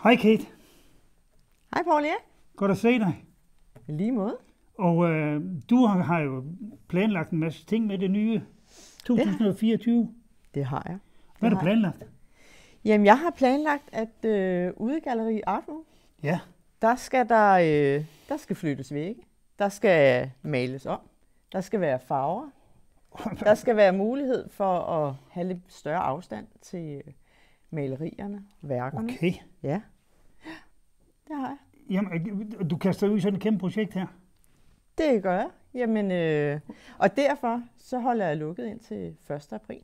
Hej Kate. Hej Paul, ja. Godt at se dig. I lige måde. Og du har jo planlagt en masse ting med det nye 2024. Det har jeg. Hvad har du planlagt? Jamen, jeg har planlagt, at Udegalleri Artmo, Ja. der skal flyttes vægge. Der skal males om. Der skal være farver. Der skal være mulighed for at have lidt større afstand til malerierne, værkerne. Okay. Ja, det har jeg. Jamen, du kaster ud i sådan et kæmpe projekt her. Det gør jeg. Jamen, og derfor så holder jeg lukket ind til 1. april.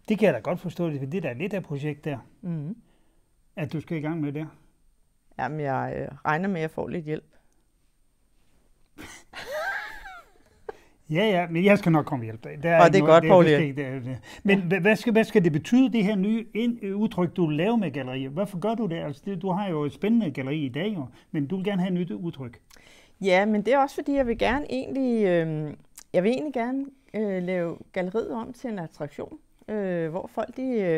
Det kan jeg da godt forstå, for det der er lidt af projekt der, Mm-hmm. at du skal i gang med det. Jamen, jeg regner med, at jeg får lidt hjælp. Ja, men jeg skal nok komme hjælp. Og det er godt, Paul. Men hvad skal det betyde, det her nye udtryk, du laver med gallerier? Hvorfor gør du det? Altså, du har jo et spændende galleri i dag, men du vil gerne have et nyt udtryk. Ja, men det er også fordi, jeg vil egentlig gerne lave galleriet om til en attraktion, hvor folk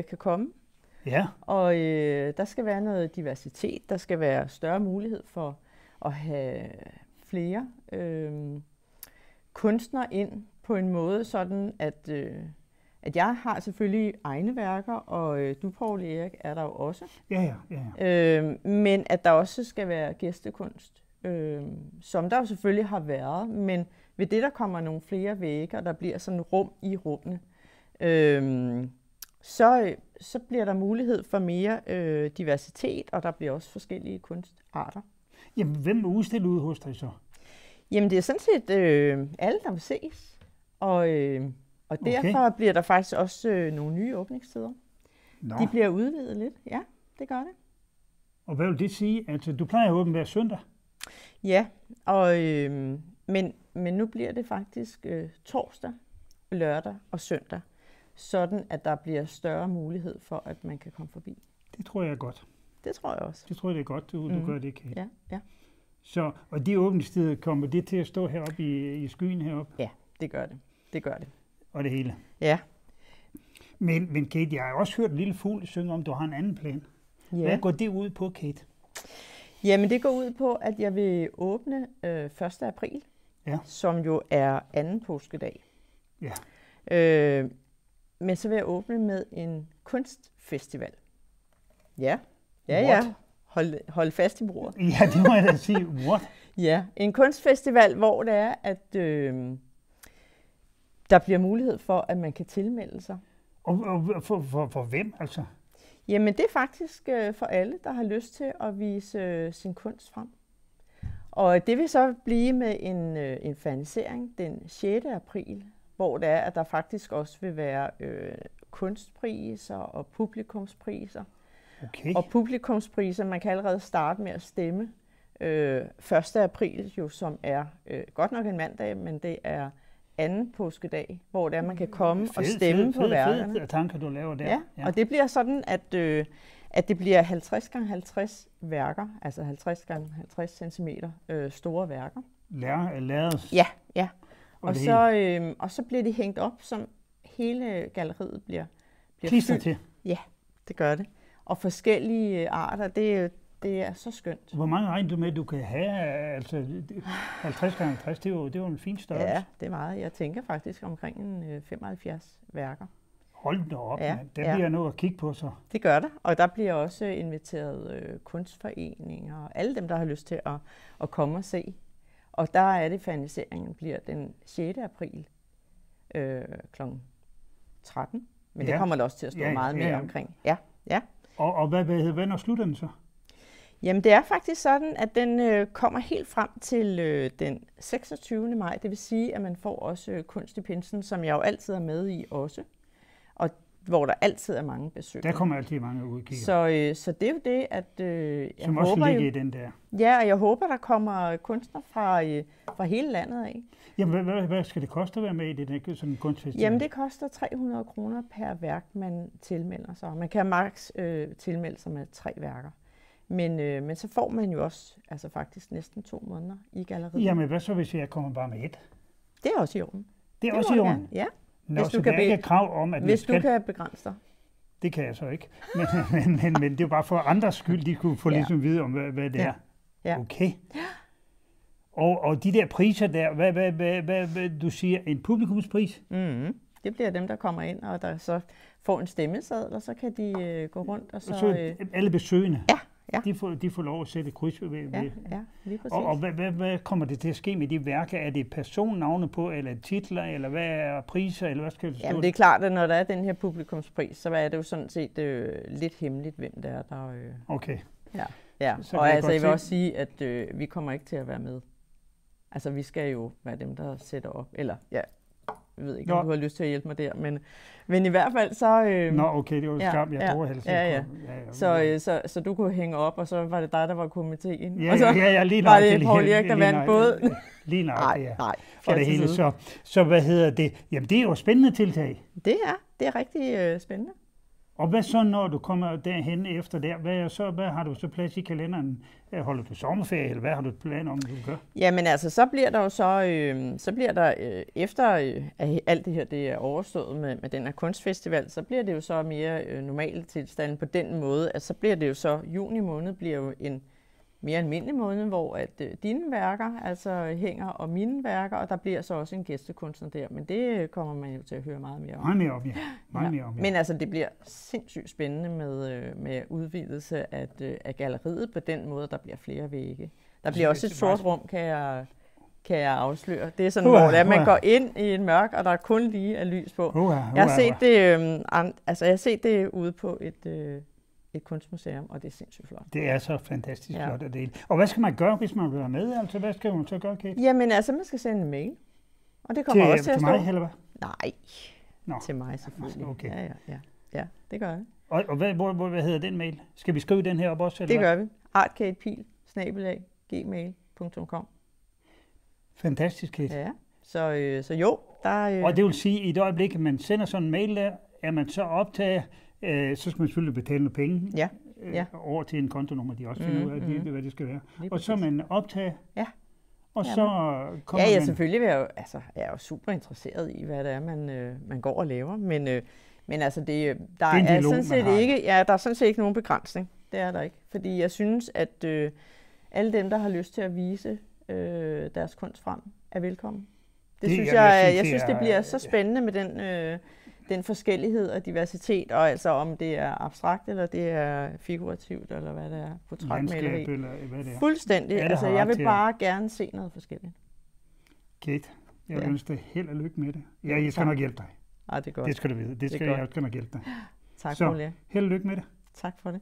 kan komme. Ja. Og der skal være noget diversitet, der skal være større mulighed for at have flere kunstnere ind på en måde, sådan at jeg har selvfølgelig egne værker, og du, Paul Erik, er der jo også. Ja. Men at der også skal være gæstekunst, som der jo selvfølgelig har været, men ved det, der kommer nogle flere vægge, og der bliver sådan rum i rummene, så bliver der mulighed for mere diversitet, og der bliver også forskellige kunstarter. Jamen, hvem er udstillet ude hos dig så? Jamen, det er sådan set alle, der vil ses. Og derfor bliver der faktisk også nogle nye åbningstider. Nå. De bliver udvidet lidt. Ja, det gør det. Og hvad vil det sige? Altså, du plejer at åbne hver søndag? Ja, og, men nu bliver det faktisk torsdag, lørdag og søndag. Sådan, at der bliver større mulighed for, at man kan komme forbi. Det tror jeg er godt. Det tror jeg også. Det tror jeg, det er godt, du gør det, Kate. Ja. Så, og de åbningstider, kommer det til at stå heroppe i skyen heroppe? Ja, det gør det. Det gør det. Og det hele? Ja. Men Kate, jeg har også hørt en lille fugl synge om, du har en anden plan. Ja. Hvad går det ud på, Kate? Jamen, det går ud på, at jeg vil åbne 1. april, som jo er anden påskedag. Ja. Men så vil jeg åbne med en kunstfestival. Ja. Hold fast i bordet. Ja, det må jeg da sige. What? Ja, en kunstfestival, hvor det er, at der bliver mulighed for, at man kan tilmelde sig. Og for hvem altså? Jamen, det er faktisk for alle, der har lyst til at vise sin kunst frem. Og det vil så blive med en fernisering den 6. april, hvor det er, at der faktisk også vil være kunstpriser og publikumspriser. Okay. Og publikumspriser, man kan allerede starte med at stemme 1. april, jo, som er godt nok en mandag, men det er anden påskedag, hvor det er, man kan komme og stemme på værkerne. Fede tanker, du laver der. Ja, og det bliver sådan, at det bliver 50 x 50 værker, altså 50 x 50 cm store værker. Lærredes? Ja. Og så bliver de hængt op, som hele galleriet bliver fyldt til? Ja, det gør det. Og forskellige arter, det er så skønt. Hvor mange regner du med, du kan have? Altså 50 x 50, det er jo en fin størrelse. Ja, det er meget. Jeg tænker faktisk omkring 75 værker. Hold da op, ja, der bliver noget at kigge på så. Det gør der, og der bliver også inviteret kunstforeninger og alle dem, der har lyst til at komme og se. Og der er det, ferniseringen bliver den 6. april kl. 13. Men det kommer der også til at stå meget mere omkring. Ja. Og hvad når slutter den så? Jamen, det er faktisk sådan, at den kommer helt frem til den 26. maj. Det vil sige, at man får også kunst i pinsen, som jeg jo altid er med i også. Og hvor der altid er mange besøg. Der kommer altid mange udkigger. Så det er jo det, at som også ligger i den der. Ja, og jeg håber, der kommer kunstnere fra hele landet af. Jamen, hvad skal det koste at være med i det sådan en kunstfestival? Jamen, det koster 300 kroner per værk, man tilmelder sig. Man kan maks tilmelde sig med 3 værker. Men så får man jo også faktisk næsten 2 måneder i galleriet. Jamen, hvad så, hvis jeg kommer bare med 1? Det er også i orden. Det er også i orden? Ja. Nå, så der er ikke et krav om, at hvis du kan begrænse dig. Det kan jeg så ikke. Men det er bare for andres skyld, de kunne få ligesom vide om, hvad det er. Ja. Okay. Og de der priser der, hvad du siger, en publikumspris? Mm-hmm. Det bliver dem, der kommer ind, og der så får en stemmeseddel, og så kan de gå rundt. Og så alle besøgende? Ja. De får lov at sætte kryds ved. Ja, lige præcis. Og hvad kommer det til at ske med de værker? Er det personnavne på, eller titler, eller hvad er priser, eller hvad skal det stå? Jamen det er klart, at når der er den her publikumspris, så er det jo sådan set lidt hemmeligt, hvem det er, der... Okay. Ja. Og altså, jeg vil også sige, at vi kommer ikke til at være med. Altså, vi skal jo være dem, der sætter op. Eller, jeg ved ikke, om du har lyst til at hjælpe mig der, men i hvert fald så... Nå, okay, det var skam, jeg tror helst. Så du kunne hænge op, og så var det dig, der var komiteen. Ja, og så lige nok. var det Poul Erik, der vandt både. Lige nok, Nej. For det hele. Så hvad hedder det? Jamen, det er jo spændende tiltag. Det er rigtig spændende. Og hvad så, når du kommer derhen efter der? Hvad har du så plads i kalenderen? Holder du sommerferie, eller hvad har du plan om, du gør? Jamen altså, så bliver der jo efter at alt det her det er overstået med den her kunstfestival, så bliver det jo så mere normale tilstande på den måde, at så bliver det jo så, juni måned bliver jo en mere almindelig måned, hvor at dine værker altså hænger, og mine værker, og der bliver så også en gæstekunstner der, men det kommer man jo til at høre meget mere om. Meget mere om, ja. Men altså, det bliver sindssygt spændende med udvidelse af galleriet på den måde, der bliver flere vægge. Der bliver også et sort rum, kan jeg afsløre. Det er sådan, hvor man går ind i en mørk, og der kun lige er lys på. Jeg har set det ude på et kunstmuseum, og det er sindssygt flot. Det er så fantastisk flot at dele. Og hvad skal man gøre, hvis man vil være med? Altså, hvad skal man så gøre, Kate? Jamen altså, man skal sende en mail. Og det kommer også til at stå. Til mig, eller hvad? Nej, til mig selvfølgelig. Okay. Ja, det gør jeg. Og hvad hedder den mail? Skal vi skrive den her op også? Eller det gør vi. artkatepil@gmail.com. Fantastisk, Kate. Ja, så jo. Og det vil sige, at i et øjeblik, at man sender sådan en mail der, er man så optaget, så skal man selvfølgelig betale nogle penge over til en kontonummer, de også finder ud af, hvad det skal være. Og så er man optaget. Ja. Og så kommer man... selvfølgelig jeg er jo super interesseret i, hvad det er, man går og laver. Men altså, der er sådan set ikke, der er sådan set ikke nogen begrænsning. Det er der ikke. Fordi jeg synes, at alle dem, der har lyst til at vise deres kunst frem, er velkommen. Jeg synes, det bliver så spændende med den forskellighed og diversitet, og altså om det er abstrakt, eller det er figurativt, eller hvad det er, portrætmaleri. Eller hvad det er. Fuldstændig. Altså, jeg vil bare gerne se noget forskelligt. Kate, jeg ønsker dig held og lykke med det. Jeg skal nok hjælpe dig. Det er godt. Det skal du vide. Jeg skal nok hjælpe dig. Tak, Poul Erik. Held og lykke med det. Tak for det.